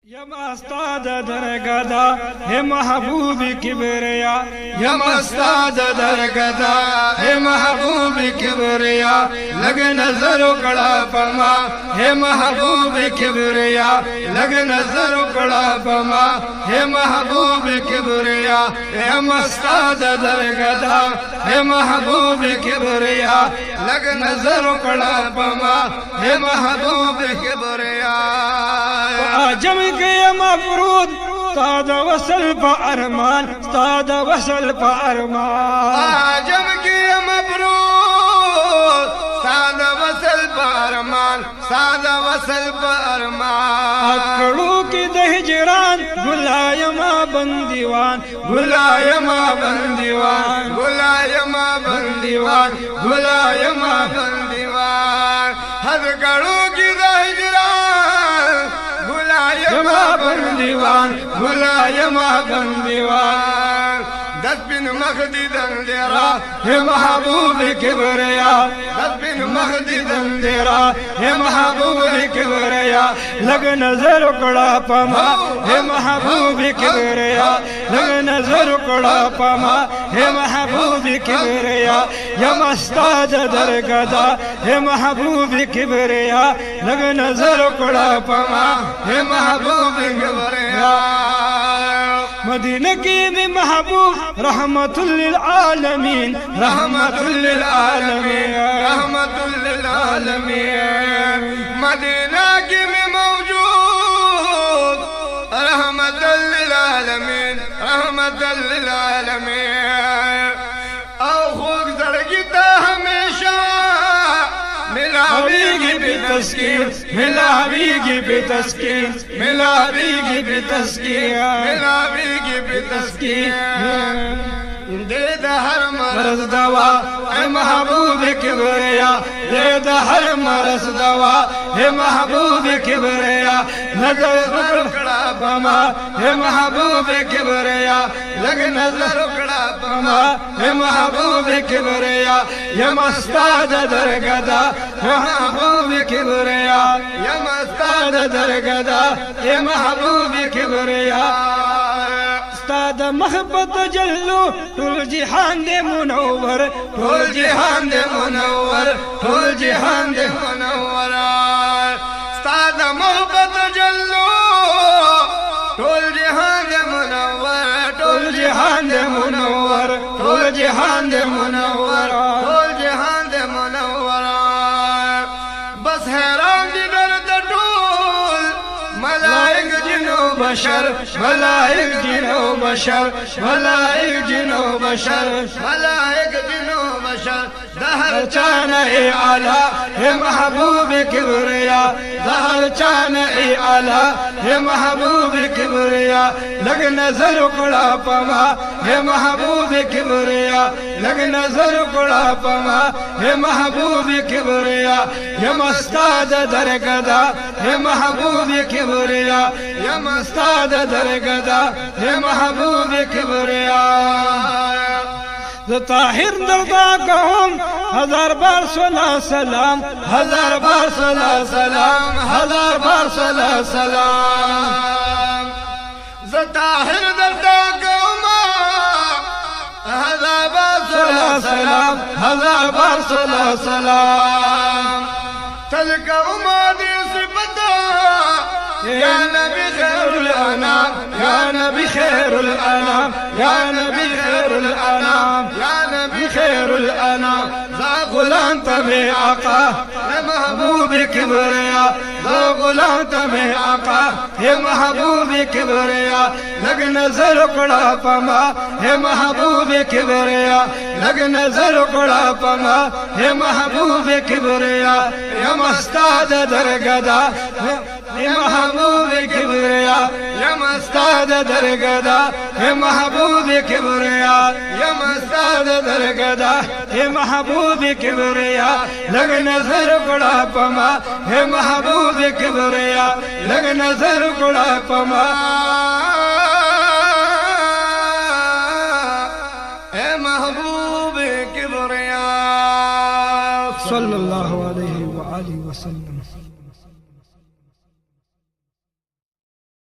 यमस्ताद दरगदा हे महबूब किबरिया, यमस्ताद दरगदा हे महबूब किबरिया, लग नजर कड़ा पमा हे महबूब किबरिया, लग नजर कड़ा पमा हे महबूब किबरिया, यमस्ताद दरगदा हे महबूब किबरिया, लग नजर कड़ा पमा हे महबूब किबरिया। आजम के मफरूद ताद वसल अरमान, ताद वसल अरमान, आजम के मफरूद ताद वसल अरमान, ताद वसल अरमान। अकड़ू की दहजरान गुलायमा बंदीवान, गुलायमा बंदीवान, गुलायमा बंदीवान, गुलायमा बंदीवान। हज़कड़ू की दहजरान गुलायमा बंदीवान, गुलायमा बंदीवान। दसबिन मखदी दंदेरा हे महबूब किबरिया, दसबिन मखदी दंदेरा हे महबूब किबरिया, लग नजर कड़ा पमा हे महबूब किबरिया, लग नजर कड़ा पमा हे महबूब किबरिया, यमस्ताद दरगदा हे महबूब किबरिया, लग नजर कड़ा पमा हे महबूब किबरिया। मदीने की भी महबूब रहमतुल लिल आलमीन, रहमतुल लिल आलमीन, रहमतुल लिल आलमीन। मदीना की में मौजूद रहमतुल लिल आलमीन, रहमतुल लिल आलमीन। और खूब जड़गीता हमेशा मिलावीगी बितस्कीर, मिलावीगी बितस्कीर, मिलावीगी बितस्कीर, मिलावीगी बितस्कीर। दे हर मरज दवा हे महबूब किबरिया, दे हर मरज दवा हे महबूब किबरिया, नजर कड़ा पमा हे महबूब किबरिया, लग नजर कड़ा पमा हे महबूब किबरिया, यमस्ताद दरगदा हे महबूब किबरिया, यमस्ताद दरगदा हे महबूब किबरिया। उस्ताद महबत जल्लू तुल जिहान दे मुनव्वर, तुल जिहान दे मुनव्वर, तुल जिहान दे मुनव्वर। उस्ताद महबत जल्लू तुल जिहान दे मुनव्वर, तुल जिहान दे मुनव्वर, तुल जिहान दे मुनव्वर, तुल जिहान दे मुनव्वर। बस हैरान दिगर टूल मलाइक जिनो बशर, मलाइक जिनो बशर, मलाइक जिनो बशर, मलाइक जिनो बशर। दहर चान ए आला हे महबूब किबरिया, दहर चान ए आला हे महबूब किबरिया, लग नजर कड़ा पमा हे महबूब किबरिया, लग नजर कड़ा पमा हे महबूब किबरिया, यमस्ताद दरगदा हे महबूब किबरिया, यमस्ताद दरगदा हे महबूब किबरिया। ताहिर दरदा कहूँ हजार बार सला सलाम, हजार बार सला सलाम, हजार बार सला सलाम। ताहिर दरदा कहूँ हजार बार सला सलाम, हजार बार सला सलाम। तल का उमाद से बता या नबी खैरुल अनाम, या नबी खैरुल अनाम, या नबी खैरुल अनाम, या नबी खैरुल अनाम। ज़ा गुलाम तमे आका हे महबूब किबरिया, ज़ा गुलाम तमे आका हे महबूब किबरिया, लग नजर कड़ा पमा हे महबूब किबरिया, लग नजर कड़ा पमा हे महबूब किबरिया, यमस्ताद दरगदा हे महबूब किबरिया, यमस्ताद दरगदा हे महबूब किबरिया, यमस्ताद दरगदा हे महबूब किबरिया, लग नजर कड़ा पमा हे महबूब किबरिया, लग नजर कड़ा पमा